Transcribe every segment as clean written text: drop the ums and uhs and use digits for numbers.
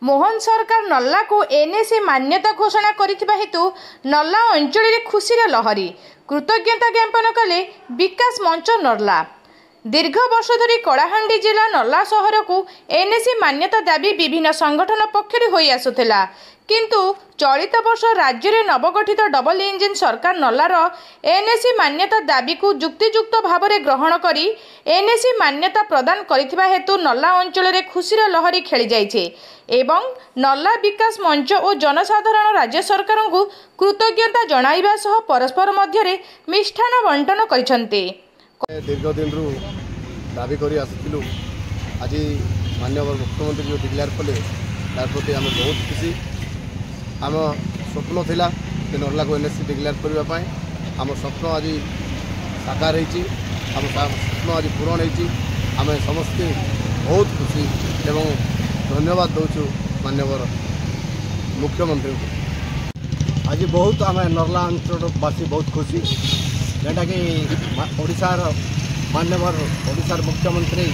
मोहन सरकार नल्ला को एनएसी मान्यता घोषणा करिथिबा हेतु नल्ला अंचल में खुशीर लहरी कृतज्ञता ज्ञापन कले विकास मंच नल्ला। दीर्घ वर्ष धरी कलाहांडी जिला नल्ला सहर को एनएसी मान्यता दाबी विभिन्न संगठन पक्षर होई आसुथिला, किंतु चलित वर्ष राज्य में नवगठित डबल इंजिन सरकार नल्लार एनएसी मान्यता दाबी को जुक्तियुक्त भाव में ग्रहण करी एनएसी मान्यता प्रदान करिथिबा हेतु नल्ला अंचल में खुशीर लहरी खेली जाइछे एवं नल्ला विकास मंच और जनसाधारण राज्य सरकार को कृतज्ञता जणाइबा सह परस्पर मध्य मिष्ठान बंटन करिसंते। दीर्घ दिन दाबी करी आसुलु आज माननीय मुख्यमंत्री जो डिक्लेयर कले तार प्रति आम बहुत खुशी। आम स्वप्न थिला कि नल्ला को एनएसी डिक्लेयर करने आम स्वप्न आज साकार होती, आम स्वप्न आज पूरण होती। आम समस्ते बहुत खुशी एवं धन्यवाद दौचु माननीय मुख्यमंत्री को। आज बहुत आम नल्ला अंचलवासी बहुत खुशी जेटा कि ओडिशार माननीय ओडिशार मुख्यमंत्री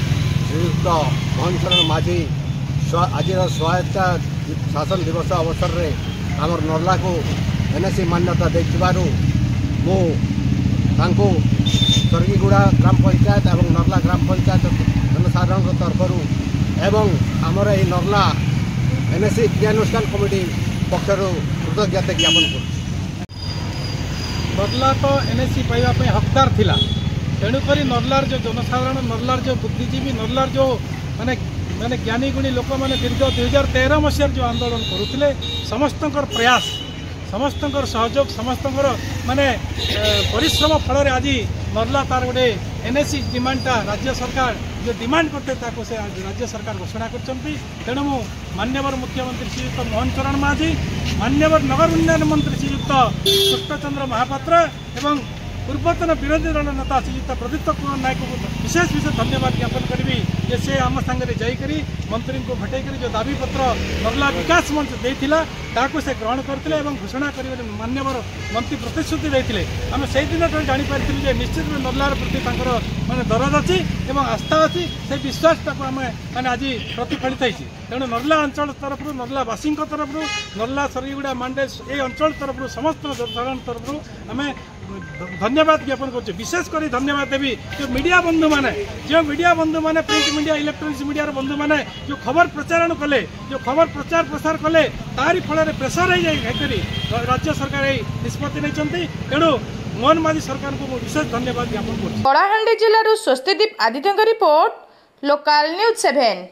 श्रीयुक्त मोहन चरण माझी आज स्वायत्ता शासन दिवस अवसर में आमर नल्ला को एनएसी मान्यता देथिबारु मो तांको स्वर्गीगुड़ा ग्राम पंचायत एवं नल्ला ग्राम पंचायत जनसाधारण तरफ एवं आमर ये नल्ला एनएसी क्रियानुष्ठान कमिटी पक्षर कृतज्ञता ज्ञापन कर। नल्ला तो एनएसी पाइबापी हकदार थिला, तेणुक नल्लार जो जनसाधारण नल्लार जो बुद्धिजीवी नल्लार जो माने माने ज्ञानी गुणी लोक मैंने दीर्घ 2013 मसीह जो आंदोलन करुले समस्त प्रयास समस्त सहयोग समस्त माने परिश्रम फल आज नल्ला तार गोटे एनएसी डिमांडटा राज्य सरकार जो डिमांड करते से राज्य सरकार घोषणा कर। तेणु मु माननीय मुख्यमंत्री श्रीयुक्त मोहन चरण माझी माननीय नगर उन्नयन मंत्री श्रीयुक्त कृष्णचंद्र महापात्र एवं पूर्वतन विरोधी दल नेता श्रीयुक्त प्रदीप्त कुमार नायक को विशेष धन्यवाद ज्ञापन करी जे से आम सांगे जाकरी मंत्री को भेटकर जो दाबी पत्र नल्ला विकास मंच देता ताको से ग्रहण करते घोषणा कर माननीय मंत्री प्रतिश्रुति देते आम से दिन जापारू जे निश्चित नल्लार प्रति माने दरद अच्छी और आस्था अच्छी से विश्वास आम मैंने आज प्रतिफलित होती। तेणु नल्ला अंचल तरफ नल्लावासी तरफ नल्ला सरगीगुड़ा मांडेस ये अंचल तरफ समस्त जनसाधारण तरफ आम धन्यवाद ज्ञापन कर। विशेषकर धन्यवाद देवी जो मीडिया बंधु मैंने प्रिंट मीडिया इलेक्ट्रोनिक्स मीडिया बंधु मैंने जो खबर प्रचारण कले जो खबर प्रचार प्रसार कले तारी फल प्रेसर हो राज्य सरकार निष्पत्ति नहीं। तेणु मोहन माझी सरकार को विशेष धन्यवाद ज्ञापन कर। कलाहांडी जिलूर Swastideep Aditya report local news 7।